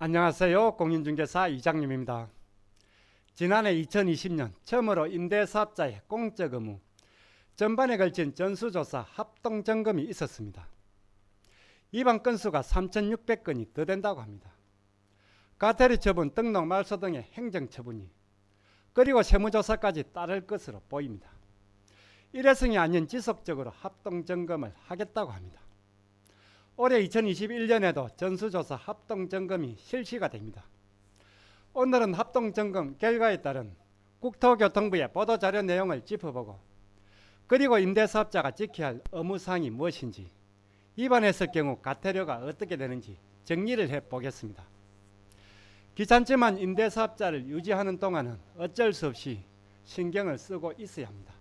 안녕하세요. 공인중개사 이장님입니다. 지난해 2020년 처음으로 임대사업자의 공적 의무, 전반에 걸친 전수조사 합동점검이 있었습니다. 위반 건수가 3,600건이 더 된다고 합니다. 과태료 처분, 등록 말소 등의 행정처분이, 그리고 세무조사까지 따를 것으로 보입니다. 일회성이 아닌 지속적으로 합동점검을 하겠다고 합니다. 올해 2021년에도 전수조사 합동점검이 실시가 됩니다. 오늘은 합동점검 결과에 따른 국토교통부의 보도자료 내용을 짚어보고, 그리고 임대사업자가 지켜야 할 의무사항이 무엇인지, 위반했을 경우 과태료가 어떻게 되는지 정리를 해보겠습니다. 귀찮지만 임대사업자를 유지하는 동안은 어쩔 수 없이 신경을 쓰고 있어야 합니다.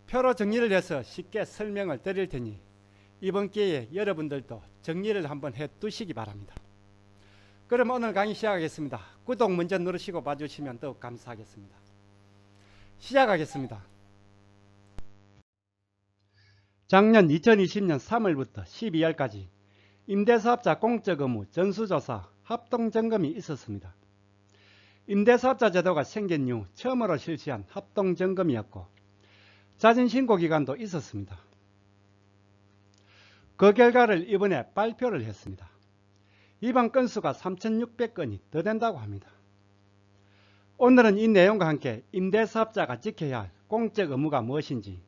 표로 정리를 해서 쉽게 설명을 드릴 테니 이번 기회에 여러분들도 정리를 한번 해 두시기 바랍니다. 그럼 오늘 강의 시작하겠습니다. 구독 먼저 누르시고 봐주시면 더욱 감사하겠습니다. 시작하겠습니다. 작년 2020년 3월부터 12월까지 임대사업자 공적 의무 전수조사 합동점검이 있었습니다. 임대사업자 제도가 생긴 이후 처음으로 실시한 합동점검이었고, 자진신고 기간도 있었습니다. 그 결과를 이번에 발표를 했습니다. 위반 건수가 3,600건이 더 된다고 합니다. 오늘은 이 내용과 함께 임대사업자가 지켜야 할 공적 의무가 무엇인지,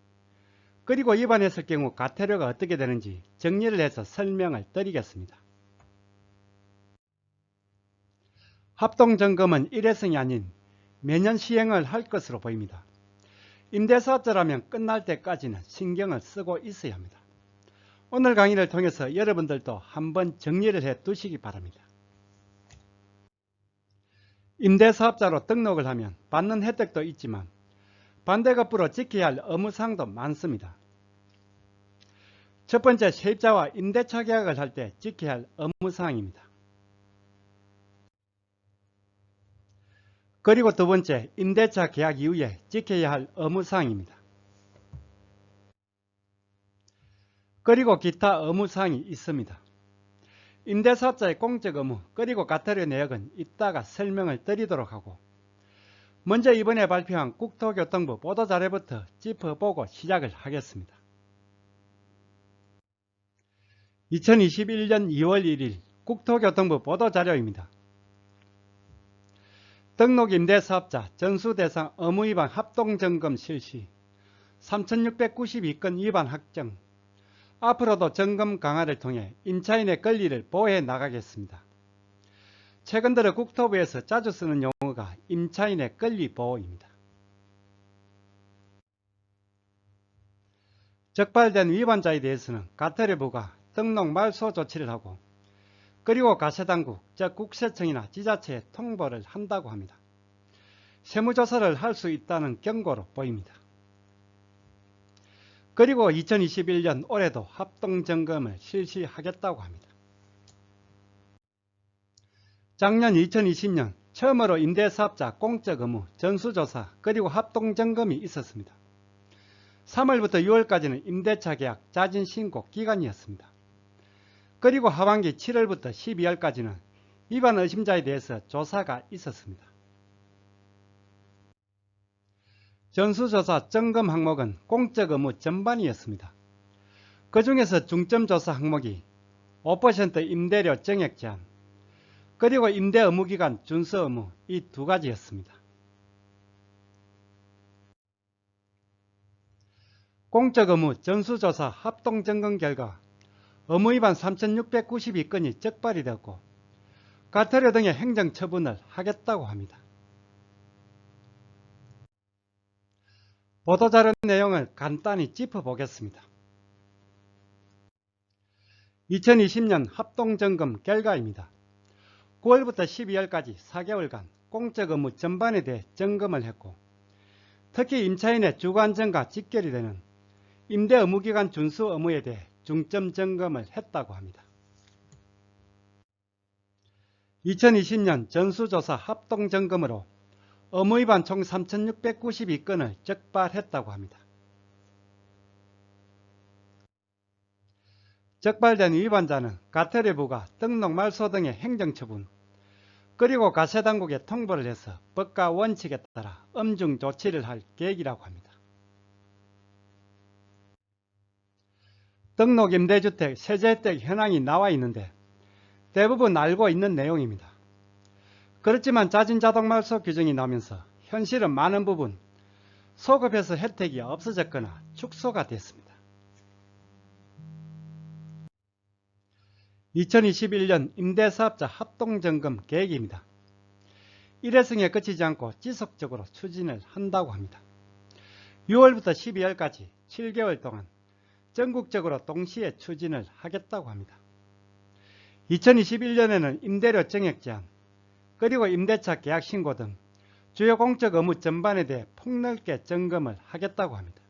그리고 위반했을 경우 과태료가 어떻게 되는지 정리를 해서 설명을 드리겠습니다. 합동점검은 일회성이 아닌 매년 시행을 할 것으로 보입니다. 임대사업자라면 끝날 때까지는 신경을 쓰고 있어야 합니다. 오늘 강의를 통해서 여러분들도 한번 정리를 해 두시기 바랍니다. 임대사업자로 등록을 하면 받는 혜택도 있지만 반대급부로 지켜야 할 의무사항도 많습니다. 첫 번째, 세입자와 임대차 계약을 할 때 지켜야 할 의무사항입니다. 그리고 두 번째, 임대차 계약 이후에 지켜야 할 의무사항입니다. 그리고 기타 의무사항이 있습니다. 임대사업자의 공적 의무, 그리고 과태료 내역은 이따가 설명을 드리도록 하고, 먼저 이번에 발표한 국토교통부 보도자료부터 짚어보고 시작을 하겠습니다. 2021년 2월 1일 국토교통부 보도자료입니다. 등록임대사업자 전수대상 의무위반 합동점검 실시, 3,692건 위반 확정. 앞으로도 점검 강화를 통해 임차인의 권리를 보호해 나가겠습니다. 최근 들어 국토부에서 자주 쓰는 용어가 임차인의 권리 보호입니다. 적발된 위반자에 대해서는 과태료 부과, 등록 말소 조치를 하고, 그리고 가세당국, 즉 국세청이나 지자체에 통보를 한다고 합니다. 세무조사를 할 수 있다는 경고로 보입니다. 그리고 2021년 올해도 합동점검을 실시하겠다고 합니다. 작년 2020년 처음으로 임대사업자 공적 의무 전수조사 그리고 합동점검이 있었습니다. 3월부터 6월까지는 임대차 계약 자진신고 기간이었습니다. 그리고 하반기 7월부터 12월까지는 위반 의심자에 대해서 조사가 있었습니다. 전수조사 점검 항목은 공적 의무 전반이었습니다. 그 중에서 중점조사 항목이 5% 임대료 정액 제한, 그리고 임대 의무기간 준수 의무, 이 두 가지였습니다. 공적 의무 전수조사 합동점검 결과 의무위반 3,692건이 적발이 되었고, 과태료 등의 행정처분을 하겠다고 합니다. 보도자료 내용을 간단히 짚어보겠습니다. 2020년 합동점검 결과입니다. 9월부터 12월까지 4개월간 공적 의무 전반에 대해 점검을 했고, 특히 임차인의 주거안정과 직결이 되는 임대 의무기간 준수 의무에 대해 중점 점검을 했다고 합니다. 2020년 전수조사 합동점검으로 의무위반 총 3,692건을 적발했다고 합니다. 적발된 위반자는 가태료부가 등록 말소 등의 행정처분 그리고 가세당국에 통보를 해서 법과 원칙에 따라 엄중 조치를 할 계획이라고 합니다. 등록 임대주택 세제 혜택 현황이 나와 있는데 대부분 알고 있는 내용입니다. 그렇지만 자진자동 말소 규정이 나오면서 현실은 많은 부분 소급해서 혜택이 없어졌거나 축소가 됐습니다. 2021년 임대사업자 합동점검 계획입니다. 일회성에 그치지 않고 지속적으로 추진을 한다고 합니다. 6월부터 12월까지 7개월 동안 전국적으로 동시에 추진을 하겠다고 합니다. 2021년에는 임대료 증액 제한, 그리고 임대차 계약 신고 등 주요 공적 의무 전반에 대해 폭넓게 점검을 하겠다고 합니다.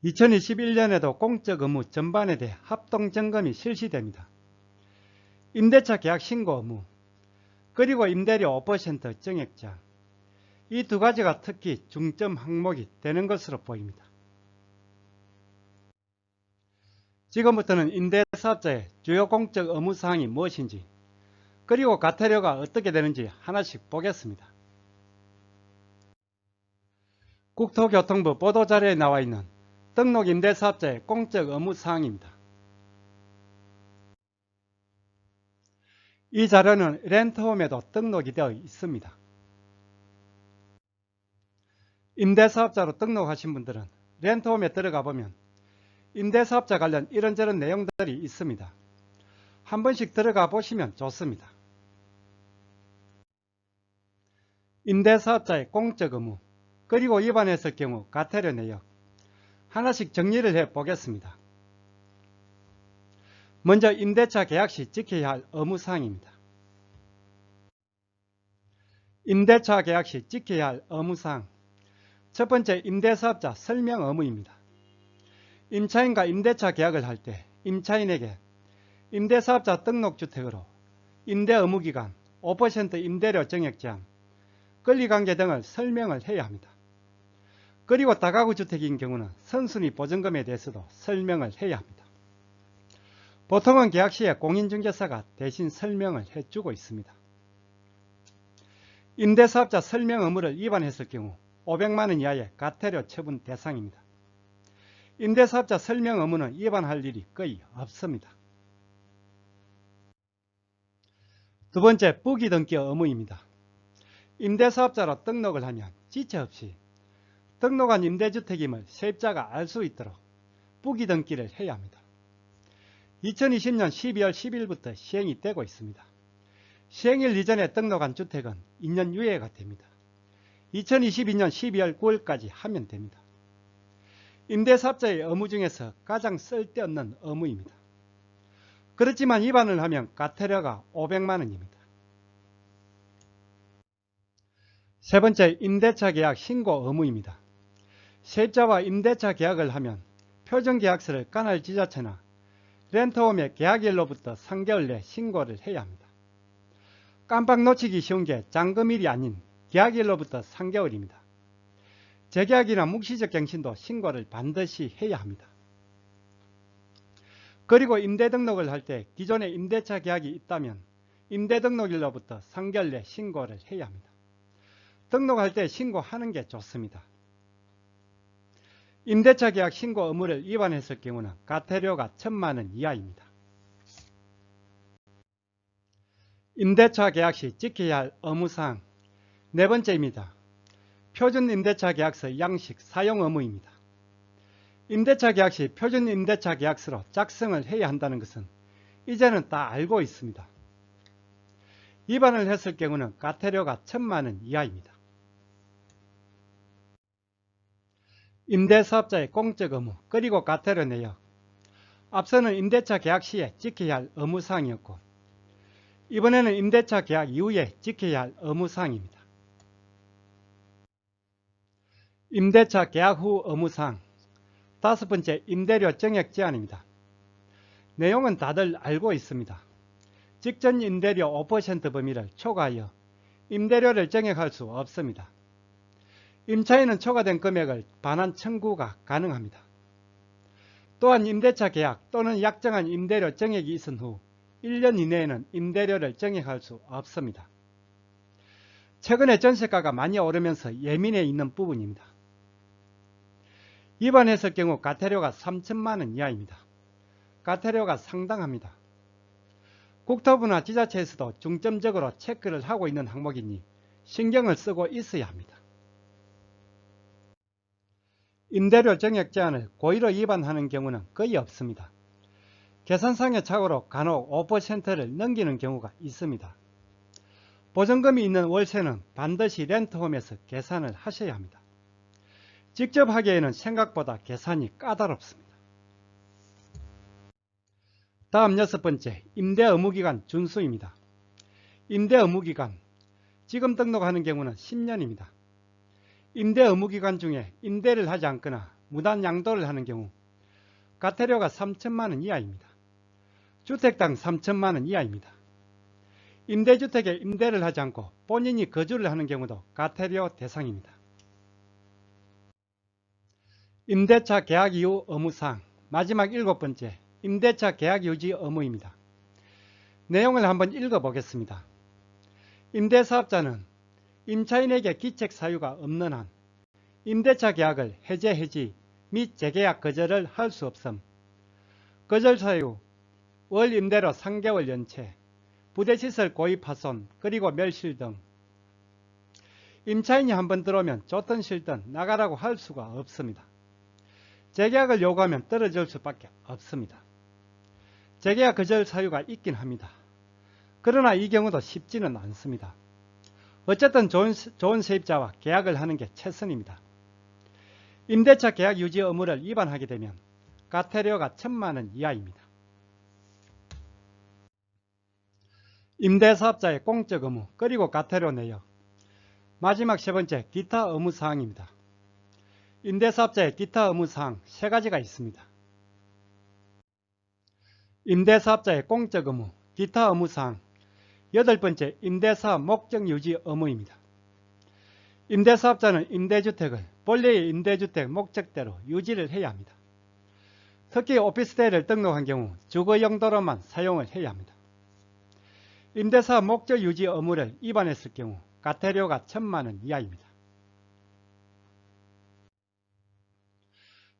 2021년에도 공적 의무 전반에 대해 합동 점검이 실시됩니다. 임대차 계약 신고 의무, 그리고 임대료 5% 증액 제한, 이 두 가지가 특히 중점 항목이 되는 것으로 보입니다. 지금부터는 임대사업자의 주요 공적 의무사항이 무엇인지, 그리고 가태료가 어떻게 되는지 하나씩 보겠습니다. 국토교통부 보도자료에 나와 있는 등록 임대사업자의 공적 의무사항입니다. 이 자료는 렌트홈에도 등록이 되어 있습니다. 임대사업자로 등록하신 분들은 렌트홈에 들어가 보면 임대사업자 관련 이런저런 내용들이 있습니다. 한 번씩 들어가 보시면 좋습니다. 임대사업자의 공적 의무, 그리고 위반했을 경우 가태료 내역 하나씩 정리를 해 보겠습니다. 먼저 임대차 계약 시 지켜야 할 의무사항입니다. 임대차 계약 시 지켜야 할 의무사항, 첫 번째 임대사업자 설명 의무입니다. 임차인과 임대차 계약을 할 때 임차인에게 임대사업자 등록주택으로 임대 의무기간, 5% 임대료 증액 제한, 권리관계 등을 설명을 해야 합니다. 그리고 다가구 주택인 경우는 선순위 보증금에 대해서도 설명을 해야 합니다. 보통은 계약 시에 공인중개사가 대신 설명을 해주고 있습니다. 임대사업자 설명 의무를 위반했을 경우 500만 원 이하의 가태료 처분 대상입니다. 임대사업자 설명 의무는 위반할 일이 거의 없습니다. 두 번째, 부기등기 의무입니다. 임대사업자로 등록을 하면 지체 없이 등록한 임대주택임을 세입자가 알 수 있도록 부기등기를 해야 합니다. 2020년 12월 10일부터 시행이 되고 있습니다. 시행일 이전에 등록한 주택은 2년 유예가 됩니다. 2022년 12월 9일까지 하면 됩니다. 임대사업자의 의무 중에서 가장 쓸데없는 의무입니다. 그렇지만 위반을 하면 가태료가 500만 원입니다. 세 번째, 임대차 계약 신고 의무입니다. 세입자와 임대차 계약을 하면 표준계약서를 관할지자체나 렌트홈의 계약일로부터 3개월 내 신고를 해야 합니다. 깜빡 놓치기 쉬운 게 잔금일이 아닌 계약일로부터 3개월입니다. 재계약이나 묵시적 갱신도 신고를 반드시 해야 합니다. 그리고 임대 등록을 할 때 기존에 임대차 계약이 있다면 임대 등록일로부터 3개월 내 신고를 해야 합니다. 등록할 때 신고하는 게 좋습니다. 임대차 계약 신고 의무를 위반했을 경우는 가태료가 1,000만 원 이하입니다. 임대차 계약 시 지켜야 할 의무사항 네 번째입니다. 표준 임대차 계약서 양식 사용 의무입니다. 임대차 계약 시 표준 임대차 계약서로 작성을 해야 한다는 것은 이제는 다 알고 있습니다. 위반을 했을 경우는 가태료가 1,000만 원 이하입니다. 임대사업자의 공적 의무, 그리고 가태료 내역. 앞서는 임대차 계약 시에 지켜야 할 의무사항이었고, 이번에는 임대차 계약 이후에 지켜야 할 의무사항입니다. 임대차 계약 후 의무사항. 다섯 번째, 임대료 증액 제한입니다. 내용은 다들 알고 있습니다. 직전 임대료 5% 범위를 초과하여 임대료를 증액할 수 없습니다. 임차인은 초과된 금액을 반환 청구가 가능합니다. 또한 임대차 계약 또는 약정한 임대료 정액이 있은 후 1년 이내에는 임대료를 정액할 수 없습니다. 최근에 전세가가 많이 오르면서 예민해 있는 부분입니다. 위반했을 경우 과태료가 3천만원 이하입니다. 과태료가 상당합니다. 국토부나 지자체에서도 중점적으로 체크를 하고 있는 항목이니 신경을 쓰고 있어야 합니다. 임대료 정액 제한을 고의로 위반하는 경우는 거의 없습니다. 계산상의 착오로 간혹 5%를 넘기는 경우가 있습니다. 보증금이 있는 월세는 반드시 렌트홈에서 계산을 하셔야 합니다. 직접 하기에는 생각보다 계산이 까다롭습니다. 다음 6번째, 임대 의무기간 준수입니다. 임대 의무기간, 지금 등록하는 경우는 10년입니다. 임대 의무기간 중에 임대를 하지 않거나 무단 양도를 하는 경우 과태료가 3천만원 이하입니다. 주택당 3천만원 이하입니다. 임대주택에 임대를 하지 않고 본인이 거주를 하는 경우도 과태료 대상입니다. 임대차 계약 이후 의무사항, 마지막 7번째, 임대차 계약 유지 의무입니다. 내용을 한번 읽어보겠습니다. 임대사업자는 임차인에게 기책 사유가 없는 한 임대차 계약을 해제, 해지 및 재계약 거절을 할 수 없음. 거절 사유, 월 임대료 3개월 연체, 부대시설 고의 파손, 그리고 멸실 등. 임차인이 한번 들어오면 좋든 싫든 나가라고 할 수가 없습니다. 재계약을 요구하면 떨어질 수밖에 없습니다. 재계약 거절 사유가 있긴 합니다. 그러나 이 경우도 쉽지는 않습니다. 어쨌든 좋은 세입자와 계약을 하는 게 최선입니다. 임대차 계약 유지 의무를 위반하게 되면 과태료가 1,000만원 이하입니다. 임대사업자의 공적 의무 그리고 과태료 내역, 마지막 3번째 기타 의무사항입니다. 임대사업자의 기타 의무사항 3가지가 있습니다. 임대사업자의 공적 의무, 기타 의무사항 8번째 임대사업 목적 유지 의무입니다. 임대사업자는 임대주택을 본래의 임대주택 목적대로 유지를 해야 합니다. 특히 오피스텔을 등록한 경우 주거 용도로만 사용을 해야 합니다. 임대사업 목적 유지 의무를 위반했을 경우 과태료가 1,000만원 이하입니다.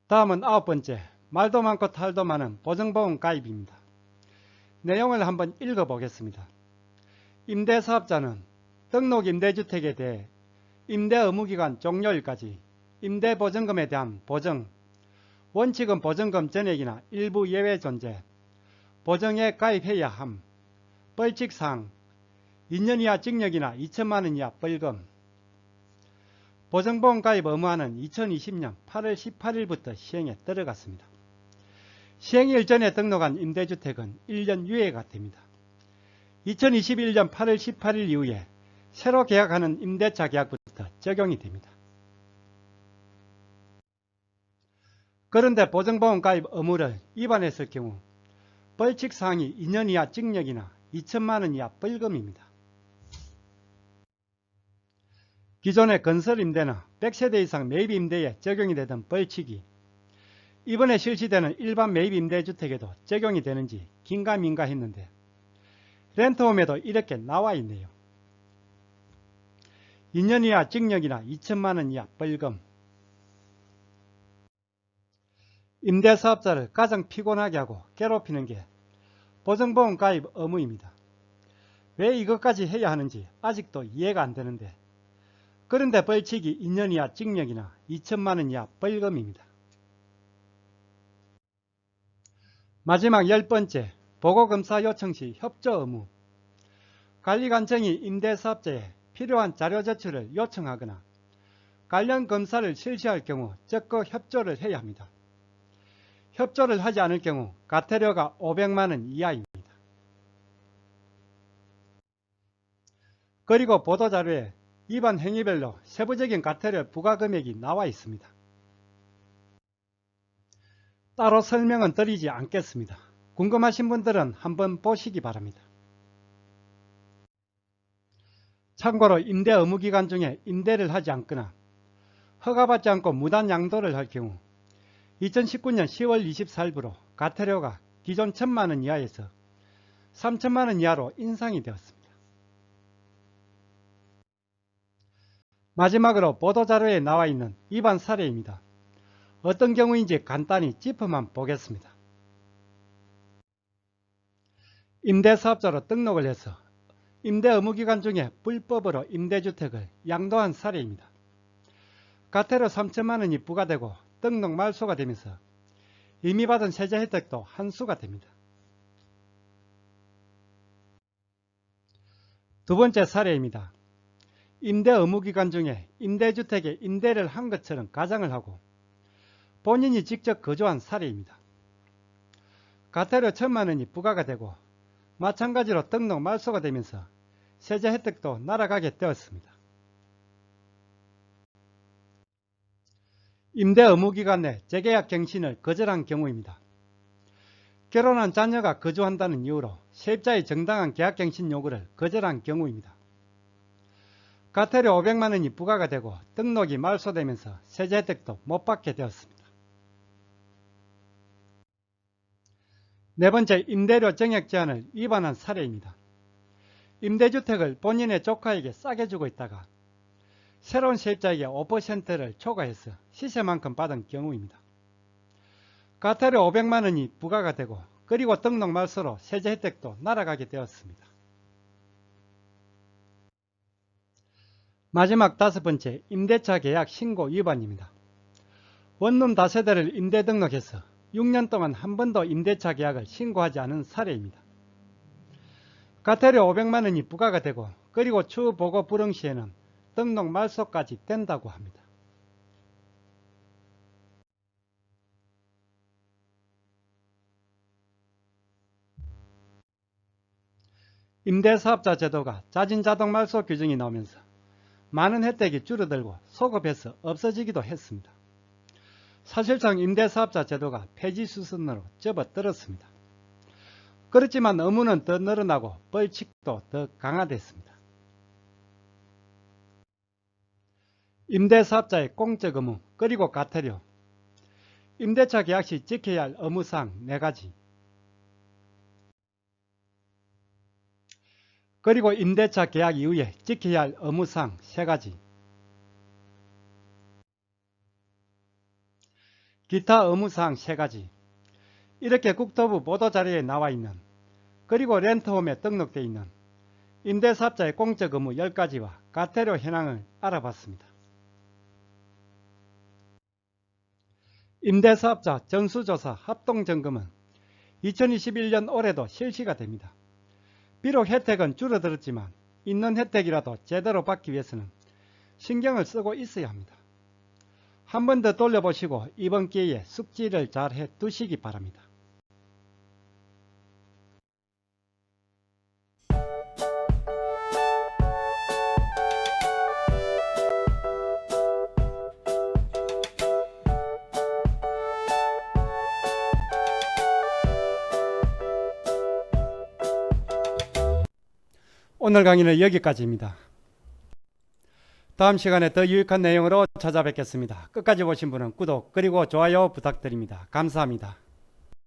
다음은 9번째, 말도 많고 탈도 많은 보증보험 가입입니다. 내용을 한번 읽어보겠습니다. 임대사업자는 등록 임대주택에 대해 임대 의무기간 종료일까지 임대보증금에 대한 보증, 원칙은 보증금 전액이나 일부 예외 존재, 보증에 가입해야 함, 벌칙사항, 2년 이하 징역이나 2천만원 이하 벌금. 보증보험 가입 의무화는 2020년 8월 18일부터 시행에 들어갔습니다. 시행일 전에 등록한 임대주택은 1년 유예가 됩니다. 2021년 8월 18일 이후에 새로 계약하는 임대차 계약부터 적용이 됩니다. 그런데 보증보험 가입 의무를 위반했을 경우 벌칙사항이 2년 이하 징역이나 2천만원 이하 벌금입니다. 기존의 건설임대나 100세대 이상 매입임대에 적용이 되던 벌칙이 이번에 실시되는 일반 매입임대주택에도 적용이 되는지 긴가민가 했는데 렌트홈에도 이렇게 나와 있네요. 2년 이하 징역이나 2천만원 이하 벌금. 임대사업자를 가장 피곤하게 하고 괴롭히는 게 보증보험 가입 의무입니다. 왜 이것까지 해야 하는지 아직도 이해가 안 되는데, 그런데 벌칙이 2년 이하 징역이나 2천만원 이하 벌금입니다. 마지막 10번째, 보고검사 요청 시 협조 의무. 관리관청이 임대사업자에 필요한 자료 제출을 요청하거나 관련 검사를 실시할 경우 적극 협조를 해야 합니다. 협조를 하지 않을 경우 과태료가 500만원 이하입니다. 그리고 보도자료에 위반 행위별로 세부적인 과태료 부과금액이 나와 있습니다. 따로 설명은 드리지 않겠습니다. 궁금하신 분들은 한번 보시기 바랍니다. 참고로 임대 의무기간 중에 임대를 하지 않거나 허가받지 않고 무단 양도를 할 경우 2019년 10월 24일부로 과태료가 기존 1,000만원 이하에서 3,000만원 이하로 인상이 되었습니다. 마지막으로 보도자료에 나와 있는 위반 사례입니다. 어떤 경우인지 간단히 짚어만 보겠습니다. 임대사업자로 등록을 해서 임대 의무기간 중에 불법으로 임대주택을 양도한 사례입니다. 과태료 3,000만원이 부과되고 등록 말소가 되면서 이미 받은 세제 혜택도 한수가 됩니다. 두 번째 사례입니다. 임대 의무기간 중에 임대주택에 임대를 한 것처럼 가정을 하고 본인이 직접 거주한 사례입니다. 과태료 1,000만원이 부과가 되고 마찬가지로 등록 말소가 되면서 세제 혜택도 날아가게 되었습니다. 임대 의무기간 내 재계약 갱신을 거절한 경우입니다. 결혼한 자녀가 거주한다는 이유로 세입자의 정당한 계약갱신 요구를 거절한 경우입니다. 과태료 500만원이 부과가 되고 등록이 말소되면서 세제 혜택도 못 받게 되었습니다. 네 번째, 임대료 정액 제한을 위반한 사례입니다. 임대주택을 본인의 조카에게 싸게 주고 있다가 새로운 세입자에게 5%를 초과해서 시세만큼 받은 경우입니다. 과태료 500만원이 부과가 되고 그리고 등록 말소로 세제 혜택도 날아가게 되었습니다. 마지막 다섯 번째, 임대차 계약 신고 위반입니다. 원룸 다세대를 임대 등록해서 6년 동안 한 번도 임대차 계약을 신고하지 않은 사례입니다. 과태료 500만원이 부과가 되고 그리고 추후 보고 불응 시에는 등록 말소까지 된다고 합니다. 임대사업자 제도가 자진자동 말소 규정이 나오면서 많은 혜택이 줄어들고 소급해서 없어지기도 했습니다. 사실상 임대사업자 제도가 폐지 수순으로 접어들었습니다. 그렇지만 의무는 더 늘어나고 벌칙도 더 강화됐습니다. 임대사업자의 공적 의무 그리고 과태료, 임대차 계약 시 지켜야 할 의무사항 4가지, 그리고 임대차 계약 이후에 지켜야 할 의무사항 3가지, 기타 의무사항 3가지, 이렇게 국토부 보도자료에 나와 있는 그리고 렌트홈에 등록되어 있는 임대사업자의 공적 의무 10가지와 과태료 현황을 알아봤습니다. 임대사업자 전수조사 합동점검은 2021년 올해도 실시가 됩니다. 비록 혜택은 줄어들었지만 있는 혜택이라도 제대로 받기 위해서는 신경을 쓰고 있어야 합니다. 한 번 더 돌려보시고 이번 기회에 숙지를 잘 해 두시기 바랍니다. 오늘 강의는 여기까지입니다. 다음 시간에 더 유익한 내용으로 찾아뵙겠습니다. 끝까지 보신 분은 구독 그리고 좋아요 부탁드립니다. 감사합니다.